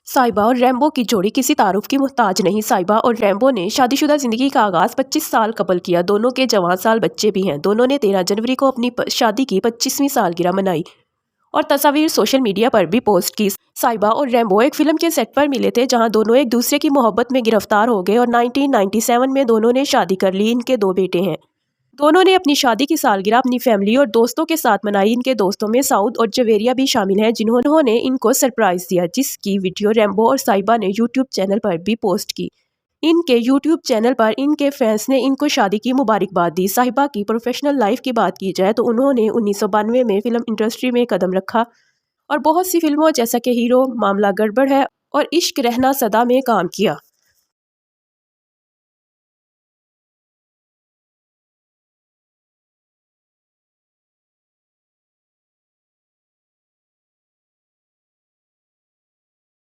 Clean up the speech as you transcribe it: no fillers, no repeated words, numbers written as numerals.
साहिबा और रैम्बो की जोड़ी किसी तारुफ की मुहताज नहीं। साहिबा और रैम्बो ने शादीशुदा जिंदगी का आगाज 25 साल कबल किया। दोनों के जवान साल बच्चे भी हैं। दोनों ने 13 जनवरी को अपनी शादी की 25वीं सालगिरह मनाई और तस्वीर सोशल मीडिया पर भी पोस्ट की। साहिबा और रैम्बो एक फिल्म के सेट पर मिले थे जहां दोनों एक दूसरे की मोहब्बत में गिरफ्तार हो गए और 1997 में दोनों ने शादी कर ली। इनके 2 बेटे हैं। दोनों ने अपनी शादी की सालगिरह अपनी फैमिली और दोस्तों के साथ मनाई। इनके दोस्तों में साउद और जवेरिया भी शामिल हैं जिन्होंने इनको सरप्राइज दिया, जिसकी वीडियो रैम्बो और साहिबा ने यूट्यूब चैनल पर भी पोस्ट की। इनके यूट्यूब चैनल पर इनके फैंस ने इनको शादी की मुबारकबाद दी। साहिबा की प्रोफेशनल लाइफ की बात की जाए तो उन्होंने 1992 में फिल्म इंडस्ट्री में कदम रखा और बहुत सी फिल्मों जैसा कि हीरो, मामला गड़बड़ है और इश्क रहना सदा में काम किया।